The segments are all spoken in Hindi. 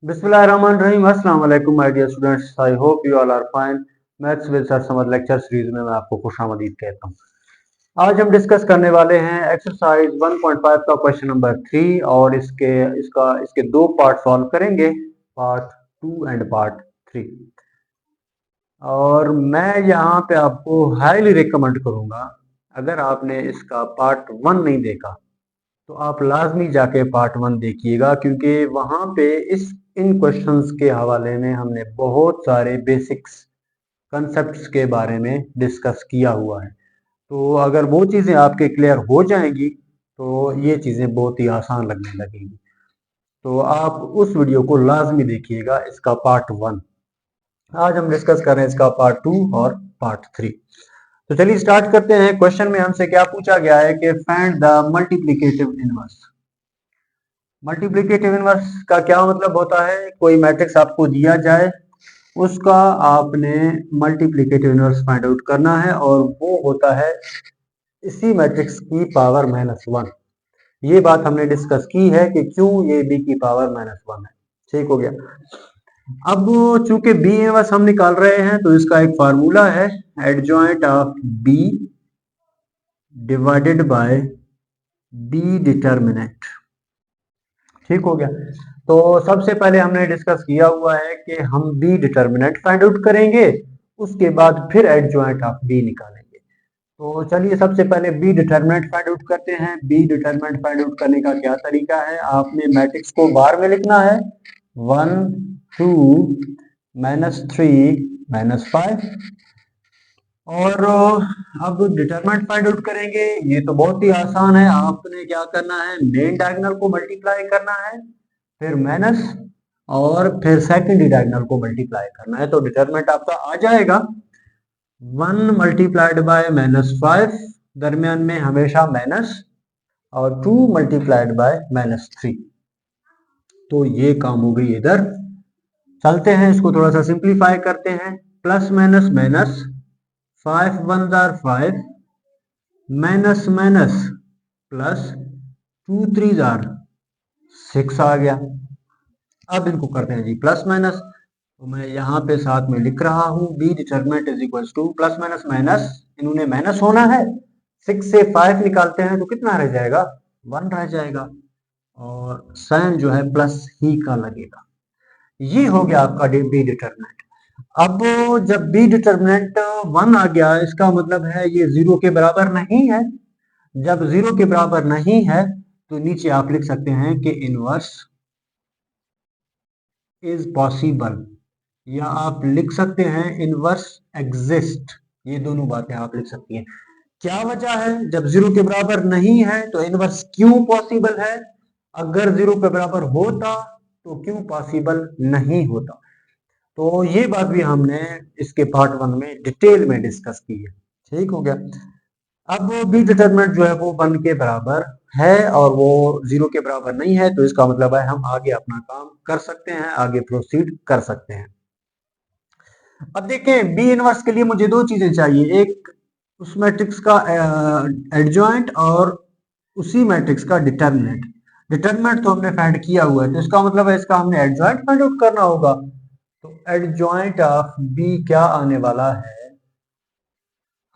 बिस्मिल्लाहिर्रहमानिर्रहीम। अस्सलाम वालेकुम my dear students, I hope you all are fine. Maths with sir Samad lecture series में मैं आपको खुशामदीद कहता हूँ। आज हम डिस्कस करने वाले हैं एक्सरसाइज 1.5 का क्वेश्चन नंबर 3 और इसके दो पार्ट सॉल्व करेंगे, पार्ट 2 एंड पार्ट 3। और मैं यहाँ पे आपको हाईली रिकमेंड करूंगा, अगर आपने इसका पार्ट 1 नहीं देखा तो आप लाजमी जाके पार्ट 1 देखिएगा, क्योंकि वहां पे इन क्वेश्चंस के हवाले में हमने बहुत सारे बेसिक्स कंसेप्ट्स के बारे में डिस्कस किया हुआ है। तो अगर वो चीज़ें आपके क्लियर हो जाएंगी तो ये चीज़ें बहुत ही आसान लगने लगेंगी। तो आप उस वीडियो को लाजमी देखिएगा, इसका पार्ट 1। आज हम डिस्कस कर रहे हैं इसका पार्ट 2 और पार्ट 3। तो चलिए स्टार्ट करते हैं। क्वेश्चन में हमसे क्या पूछा गया है कि find the multiplicative inverse. Multiplicative inverse का क्या मतलब होता है? कोई मैट्रिक्स आपको दिया जाए, उसका आपने मल्टीप्लिकेटिव इनवर्स फाइंड आउट करना है, और वो होता है इसी मैट्रिक्स की पावर -1। ये बात हमने डिस्कस की है कि क्यों ये बी की पावर -1 है। ठीक हो गया। अब चूंकि बी इनवर्स हम निकाल रहे हैं तो इसका एक फार्मूला है, adjoint of B divided by B determinant. ठीक हो गया। तो सबसे पहले हमने डिस्कस किया हुआ है कि हम बी डिटर्मिनेंट फाइंड आउट करेंगे, उसके बाद फिर एडजॉइंट ऑफ बी निकालेंगे। तो चलिए सबसे पहले बी डिटर्मिनेंट फाइंड आउट करते हैं। बी डिटर्मिनेंट फाइंड आउट करने का क्या तरीका है? आपने मैट्रिक्स को बार में लिखना है, 1 2 -3 -5। और अब डिटरमिनेंट फाइंड आउट करेंगे। ये तो बहुत ही आसान है। आपने क्या करना है, मेन डायगोनल को मल्टीप्लाई करना है, फिर माइनस, और फिर सेकंड डायगोनल को मल्टीप्लाई करना है। तो डिटरमिनेंट आपका आ जाएगा 1 मल्टीप्लाइड बाय -5, दरमियान में हमेशा माइनस, और 2 मल्टीप्लाइड बाय -3। तो ये काम हो गई इधर। चलते हैं इसको थोड़ा सा सिंप्लीफाई करते हैं। Plus minus minus, 5 1 5, minus minus plus, 2 3 6 आ गया। अब इनको करते हैं जी प्लस माइनस। तो मैं यहाँ पे साथ में लिख रहा हूँ, B determinant is equal to plus minus minus, इन्होंने माइनस होना है, 6 से 5 निकालते हैं तो कितना रह जाएगा, 1 रह जाएगा, और साइन जो है प्लस ही का लगेगा। ये हो गया आपका बी डिटरमिनेंट। अब जब बी डिटरमिनेंट 1 आ गया, इसका मतलब है ये 0 के बराबर नहीं है। जब 0 के बराबर नहीं है तो नीचे आप लिख सकते हैं कि इनवर्स इज पॉसिबल, या आप लिख सकते हैं इनवर्स एग्जिस्ट। ये दोनों बातें आप लिख सकती हैं। क्या वजह है? जब 0 के बराबर नहीं है तो इनवर्स क्यों पॉसिबल है? अगर 0 के बराबर होता तो क्यों पॉसिबल नहीं होता? तो ये बात भी हमने इसके पार्ट 1 में डिटेल में डिस्कस की है। ठीक हो गया। अब बी डिटरमिनेंट जो है वो 1 के बराबर है और वो 0 के बराबर नहीं है, तो इसका मतलब है हम आगे अपना काम कर सकते हैं, आगे प्रोसीड कर सकते हैं। अब देखें, बी इनवर्स के लिए मुझे दो चीजें चाहिए, एक उस मैट्रिक्स का एडजॉइंट और उसी मैट्रिक्स का डिटरमिनेंट। डिटरमिनेंट तो हमने फाइंड किया हुआ है, तो इसका मतलब है इसका हमने एडजॉइंट फाइंड आउट करना होगा। तो एडजॉइंट ऑफ बी क्या आने वाला है?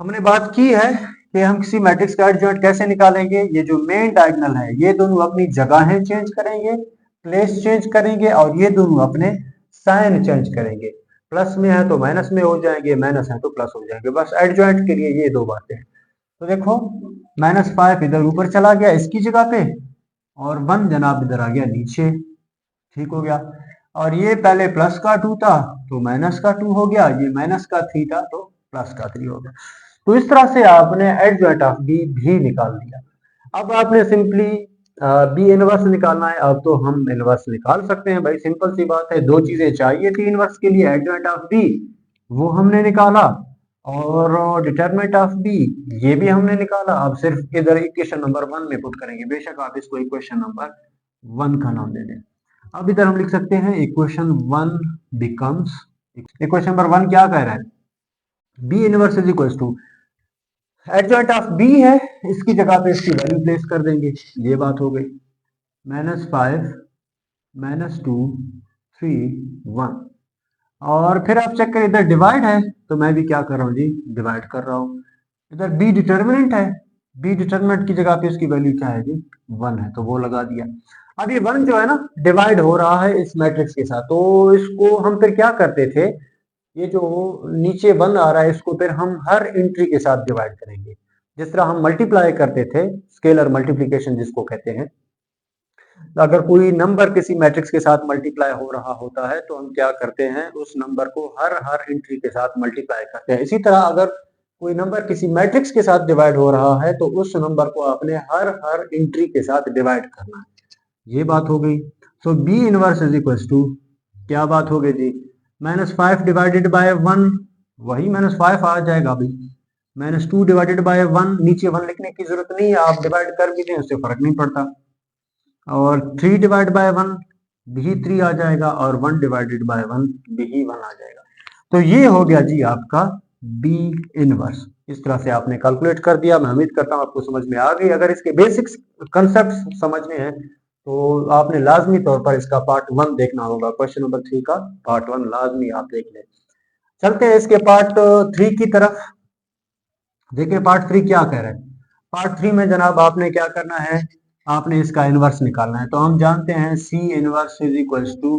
हमने बात की है कि हम किसी मैट्रिक्स का एडजॉइंट कैसे निकालेंगे। ये जो मेन डायगोनल है ये दोनों अपनी जगहें चेंज करेंगे, प्लेस चेंज करेंगे, और ये दोनों अपने साइन चेंज करेंगे। प्लस में है तो माइनस में हो जाएंगे, माइनस है तो प्लस हो जाएंगे। बस एडजॉइंट के लिए ये दो बातें हैं। तो देखो, -5 इधर ऊपर चला गया इसकी जगह पे, और 1 जनाब इधर आ गया नीचे। ठीक हो गया। और ये पहले प्लस का 2 था तो माइनस का 2 हो गया, ये माइनस का 3 था तो प्लस का 3 हो गया। तो इस तरह से आपने एडजॉइंट ऑफ बी भी निकाल दिया। अब आपने सिंपली बी इनवर्स निकालना है। अब तो हम इनवर्स निकाल सकते हैं भाई, सिंपल सी बात है। दो चीजें चाहिए थी इनवर्स के लिए, एडजॉइंट ऑफ बी वो हमने निकाला, और डिटरमिनेंट ऑफ बी ये भी हमने निकाला। अब सिर्फ इधर इक्वेशन नंबर 1 में पुट करेंगे, बेशक आप इसको इक्वेशन नंबर 1 का नाम दे दें। अब इधर हम लिख सकते हैं इक्वेशन 1 बिकम्स, इक्वेशन नंबर 1 क्या कह रहा है, B inverse is equal to adjoint of B है, इसकी जगह पे इसकी वैल्यू प्लेस कर देंगे। ये बात हो गई, -5 -2 1 और फिर आप चेक करें इधर डिवाइड है तो मैं भी क्या कर रहा हूँ जी, डिवाइड कर रहा हूँ। इधर बी डिटर्मिनेंट है, बी डिटर्मिनेंट की जगह पे इसकी वैल्यू क्या है जी, 1 है, तो वो लगा दिया। अब ये 1 जो है ना डिवाइड हो रहा है इस मैट्रिक्स के साथ, तो इसको हम फिर क्या करते थे, ये जो नीचे 1 आ रहा है इसको फिर हम हर एंट्री के साथ डिवाइड करेंगे। जिस तरह हम मल्टीप्लाई करते थे, स्केलर मल्टीप्लिकेशन जिसको कहते हैं, अगर कोई नंबर किसी मैट्रिक्स के साथ मल्टीप्लाई हो रहा होता है तो हम क्या करते हैं, उस नंबर को हर हर एंट्री के साथ मल्टीप्लाई करते हैं। इसी तरह अगर कोई नंबर किसी मैट्रिक्स के साथ डिवाइड हो रहा है तो उस नंबर को आपने हर हर एंट्री के साथ डिवाइड करना है। ये बात हो गई। So b inverse is equal to क्या बात हो गई जी, -5 डिवाइडेड बाय 1, वही -5 आ जाएगा अभी। -2 डिवाइडेड बाय 1, नीचे 1 लिखने की जरूरत नहीं है, आप डिवाइड कर भी दें उससे फर्क नहीं पड़ता। और 3 डिवाइड बाय 1 भी 3 आ जाएगा और 1 डिवाइडेड बाय 1 भी 1 आ जाएगा। तो ये हो गया जी आपका बी इनवर्स। इस तरह से आपने कैलकुलेट कर दिया। मैं उम्मीद करता हूं आपको समझ में आ गई। अगर इसके बेसिक्स कंसेप्ट समझने हैं तो आपने लाजमी तौर पर इसका पार्ट 1 देखना होगा। क्वेश्चन नंबर 3 का पार्ट 1 लाजमी आप देख लें। चलते हैं इसके पार्ट 3 की तरफ। देखिए पार्ट 3 क्या कह रहा है। पार्ट 3 में जनाब आपने क्या करना है, आपने इसका इनवर्स निकालना है। तो हम जानते हैं c inverse is equals to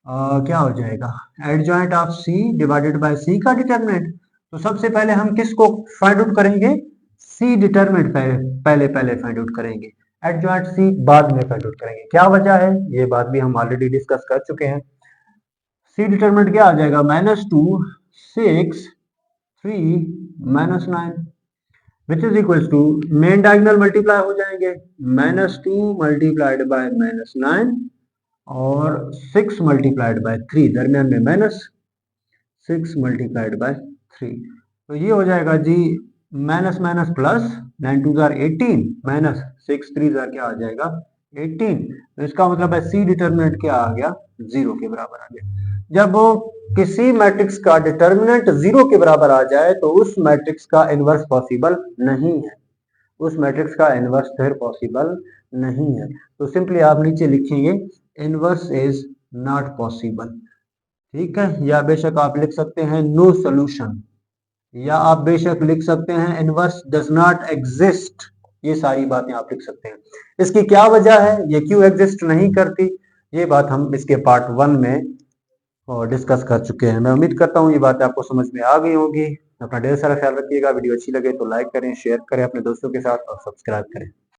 क्या हो जाएगा, adjoint of c divided by c का डिटरमिनेंट। तो सबसे पहले हम किसको फाइंड आउट करेंगे, सी डिटरमिनेंट पहले पहले फाइंड आउट करेंगे, एडजॉइंट सी बाद में फाइंड आउट करेंगे। क्या वजह है, ये बात भी हम ऑलरेडी डिस्कस कर चुके हैं। सी डिटरमिनेंट क्या आ जाएगा, -2 6 3 -9 which is equal to main diagonal multiply हो जाएंगे, -2 मल्टीप्लाइड बाय -9 और 6 मल्टीप्लाइड बाय 3, दरमियान में माइनस 6 मल्टीप्लाइड बाय 3। तो ये हो जाएगा जी माइनस माइनस प्लस, 9 2 जार 18 माइनस 6 3 जार क्या आ जाएगा 18। तो इसका मतलब है सी डिटर्मिनेंट क्या आ गया, 0 के बराबर आ गया। जब किसी मैट्रिक्स का डिटर्मिनेंट 0 के बराबर आ जाए तो उस मैट्रिक्स का इनवर्स पॉसिबल नहीं है, उस मैट्रिक्स का इनवर्स फिर पॉसिबल नहीं है। तो सिंपली आप नीचे लिखेंगे इनवर्स इज नॉट पॉसिबल, ठीक है। या बेशक आप लिख सकते हैं नो सोल्यूशन, या आप बेशक लिख सकते हैं इनवर्स डज नॉट एग्जिस्ट। ये सारी बातें आप लिख सकते हैं। इसकी क्या वजह है, ये क्यों एग्जिस्ट नहीं करती, ये बात हम इसके पार्ट 1 में डिस्कस कर चुके हैं। मैं उम्मीद करता हूँ ये बातें आपको समझ में आ गई होंगी। अपना ढेर सारा ख्याल रखिएगा। वीडियो अच्छी लगे तो लाइक करें, शेयर करें अपने दोस्तों के साथ और सब्सक्राइब करें।